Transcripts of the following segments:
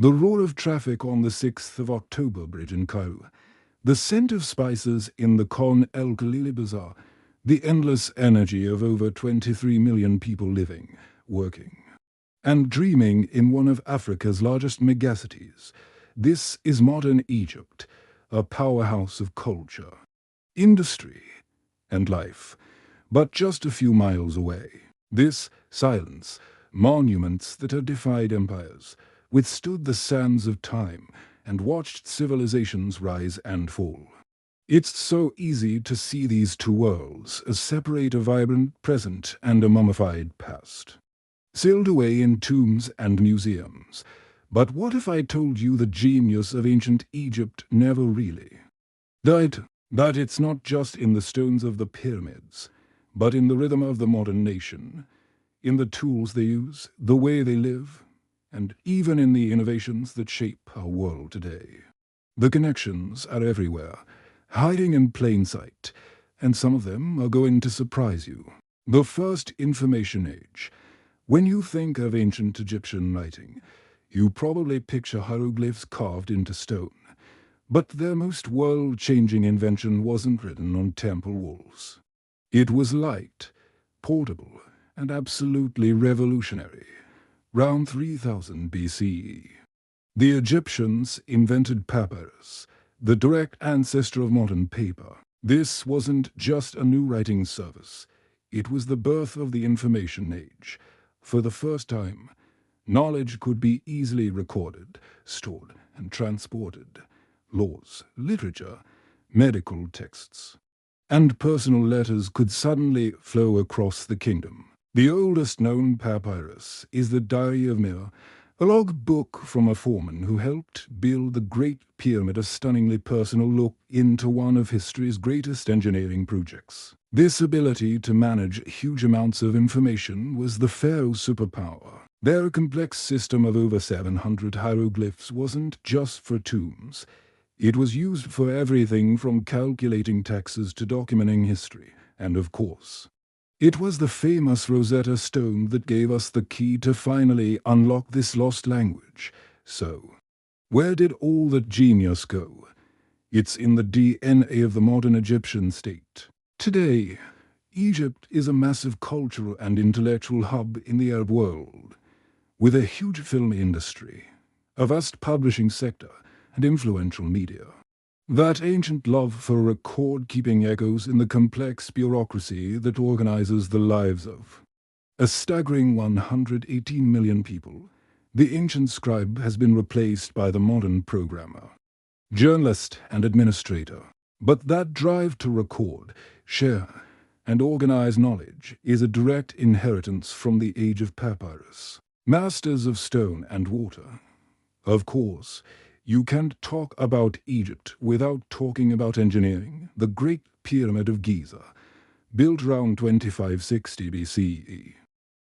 The roar of traffic on the 6th of October bridge in Cairo, the scent of spices in the Con El Khalili Bazaar, the endless energy of over 23 million people living, working, and dreaming in one of Africa's largest megacities. This is modern Egypt, a powerhouse of culture, industry, and life. But just a few miles away, this silence, monuments that have defied empires, withstood the sands of time, and watched civilizations rise and fall. It's so easy to see these two worlds as separate a vibrant present and a mummified past, sealed away in tombs and museums. But what if I told you the genius of ancient Egypt never really died? That it's not just in the stones of the pyramids, but in the rhythm of the modern nation, in the tools they use, the way they live, and even in the innovations that shape our world today. The connections are everywhere, hiding in plain sight, and some of them are going to surprise you. The first information age. When you think of ancient Egyptian writing, you probably picture hieroglyphs carved into stone. But their most world-changing invention wasn't written on temple walls. It was light, portable, and absolutely revolutionary. Round 3000 BCE. The Egyptians invented papyrus, the direct ancestor of modern paper. This wasn't just a new writing service. It was the birth of the information age. For the first time, knowledge could be easily recorded, stored, and transported. Laws, literature, medical texts, and personal letters could suddenly flow across the kingdom. The oldest known papyrus is the Diary of Mir, a log book from a foreman who helped build the Great Pyramid, a stunningly personal look into one of history's greatest engineering projects. This ability to manage huge amounts of information was the Pharaoh's superpower. Their complex system of over 700 hieroglyphs wasn't just for tombs. It was used for everything from calculating taxes to documenting history, and of course, it was the famous Rosetta Stone that gave us the key to finally unlock this lost language. So, where did all that genius go? It's in the DNA of the modern Egyptian state. Today, Egypt is a massive cultural and intellectual hub in the Arab world, with a huge film industry, a vast publishing sector, and influential media. That ancient love for record-keeping echoes in the complex bureaucracy that organizes the lives of a staggering 118 million people. The ancient scribe has been replaced by the modern programmer, journalist, and administrator. But that drive to record, share, and organize knowledge is a direct inheritance from the age of papyrus, masters of stone and water. Of course, you can't talk about Egypt without talking about engineering. The Great Pyramid of Giza, built around 2560 BCE,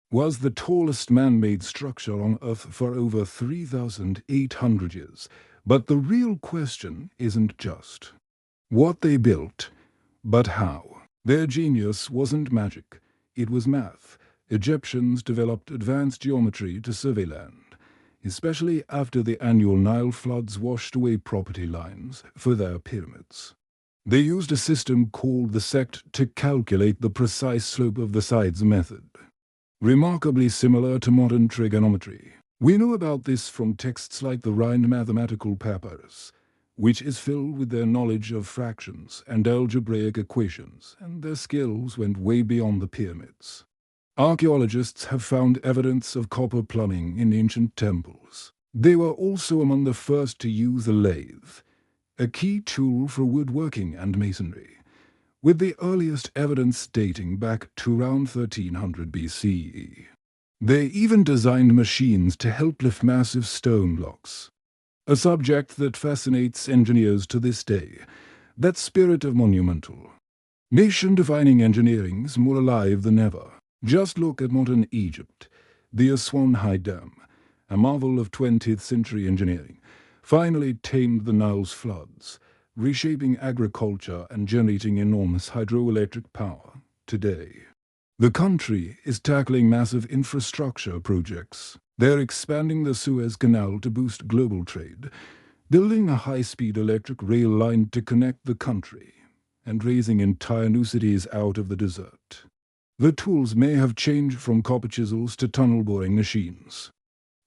was the tallest man-made structure on Earth for over 3,800 years. But the real question isn't just what they built, but how. Their genius wasn't magic, it was math. Egyptians developed advanced geometry to survey land, especially after the annual Nile floods washed away property lines for their pyramids. They used a system called the sect to calculate the precise slope of the sides method, remarkably similar to modern trigonometry. We know about this from texts like the Rhind mathematical papyrus, which is filled with their knowledge of fractions and algebraic equations, and their skills went way beyond the pyramids. Archaeologists have found evidence of copper plumbing in ancient temples. They were also among the first to use a lathe, a key tool for woodworking and masonry, with the earliest evidence dating back to around 1300 BCE. They even designed machines to help lift massive stone blocks, a subject that fascinates engineers to this day. That spirit of monumental, nation-defining engineering is more alive than ever. Just look at modern Egypt. The Aswan High Dam, a marvel of 20th century engineering, finally tamed the Nile's floods, reshaping agriculture and generating enormous hydroelectric power. Today, the country is tackling massive infrastructure projects, They're expanding the Suez Canal to boost global trade, building a high-speed electric rail line to connect the country, and raising entire new cities out of the desert. The tools may have changed from copper chisels to tunnel-boring machines,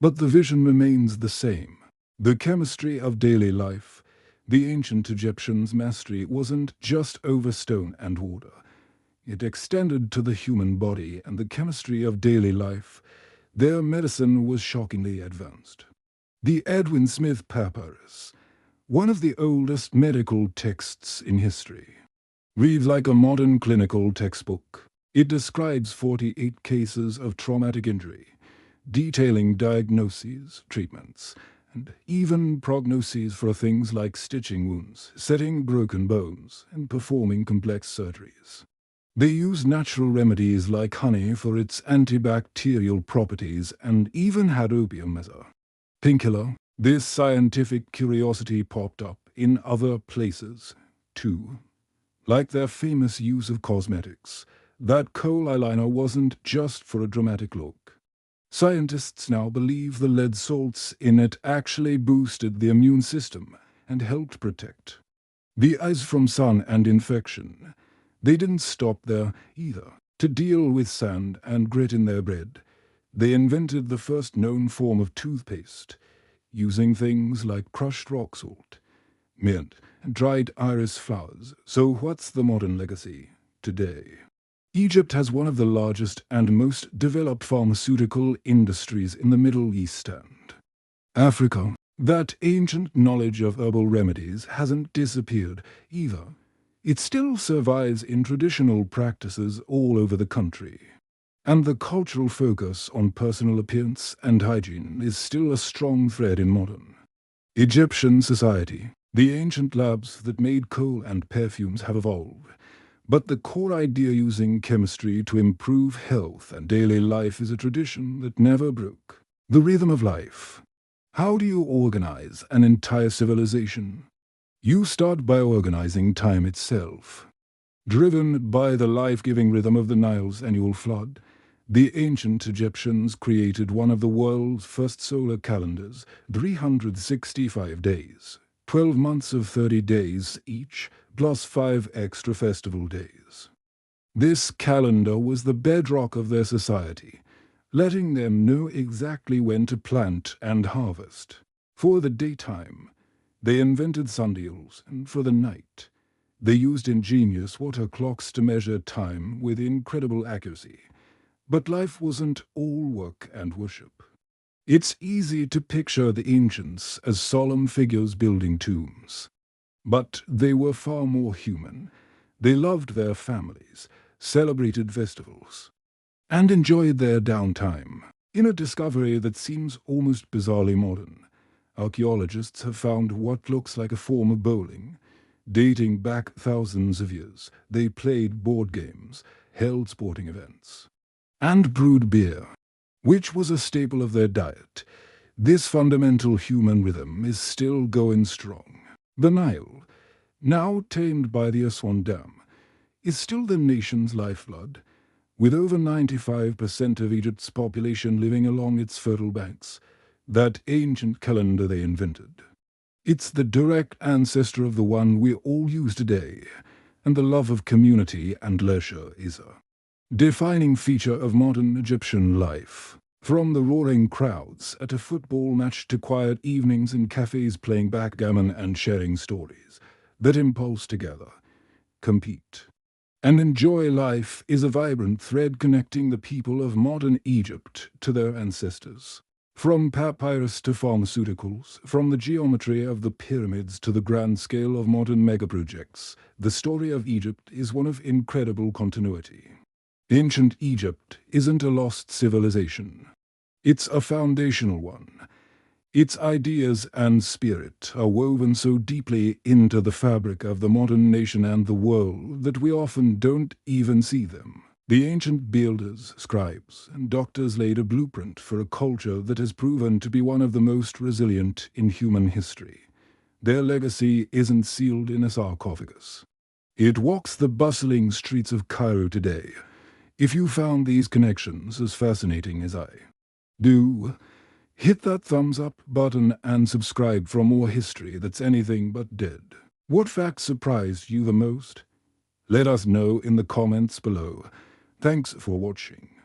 but the vision remains the same. The chemistry of daily life. The ancient Egyptians' mastery wasn't just over stone and water. It extended to the human body and the chemistry of daily life. Their medicine was shockingly advanced. The Edwin Smith Papyrus, one of the oldest medical texts in history, reads like a modern clinical textbook. It describes 48 cases of traumatic injury, detailing diagnoses, treatments, and even prognoses for things like stitching wounds, setting broken bones, and performing complex surgeries. They use natural remedies like honey for its antibacterial properties and even had opium as a painkiller. This scientific curiosity popped up in other places, too. Like their famous use of cosmetics, that kohl eyeliner wasn't just for a dramatic look. Scientists now believe the lead salts in it actually boosted the immune system and helped protect the eyes from sun and infection. They didn't stop there either. To deal with sand and grit in their bread, they invented the first known form of toothpaste, using things like crushed rock salt, mint, and dried iris flowers. So what's the modern legacy today? Egypt has one of the largest and most developed pharmaceutical industries in the Middle East and Africa. That ancient knowledge of herbal remedies hasn't disappeared either. It still survives in traditional practices all over the country. And the cultural focus on personal appearance and hygiene is still a strong thread in modern Egyptian society. The ancient labs that made kohl and perfumes have evolved, but the core idea using chemistry to improve health and daily life is a tradition that never broke. The rhythm of life. How do you organize an entire civilization? You start by organizing time itself. Driven by the life-giving rhythm of the Nile's annual flood, the ancient Egyptians created one of the world's first solar calendars, 365 days, 12 months of 30 days each, plus 5 extra festival days. This calendar was the bedrock of their society, letting them know exactly when to plant and harvest. For the daytime, they invented sundials, and for the night, they used ingenious water clocks to measure time with incredible accuracy. But life wasn't all work and worship. It's easy to picture the ancients as solemn figures building tombs. But they were far more human. They loved their families, celebrated festivals, and enjoyed their downtime. In a discovery that seems almost bizarrely modern, archaeologists have found what looks like a form of bowling. Dating back thousands of years, they played board games, held sporting events, and brewed beer, which was a staple of their diet. This fundamental human rhythm is still going strong. The Nile, now tamed by the Aswan Dam, is still the nation's lifeblood, with over 95% of Egypt's population living along its fertile banks. That ancient calendar they invented. It's the direct ancestor of the one we all use today, and the love of community and leisure is a defining feature of modern Egyptian life. From the roaring crowds at a football match to quiet evenings in cafes playing backgammon and sharing stories that impulse together, compete, and enjoy life is a vibrant thread connecting the people of modern Egypt to their ancestors. From papyrus to pharmaceuticals, from the geometry of the pyramids to the grand scale of modern megaprojects, the story of Egypt is one of incredible continuity. Ancient Egypt isn't a lost civilization. It's a foundational one. Its ideas and spirit are woven so deeply into the fabric of the modern nation and the world that we often don't even see them. The ancient builders, scribes, and doctors laid a blueprint for a culture that has proven to be one of the most resilient in human history. Their legacy isn't sealed in a sarcophagus. It walks the bustling streets of Cairo today. If you found these connections as fascinating as I do, Hit that thumbs up button and subscribe for more history that's anything but dead. What fact surprised you the most? Let us know in the comments below. Thanks for watching.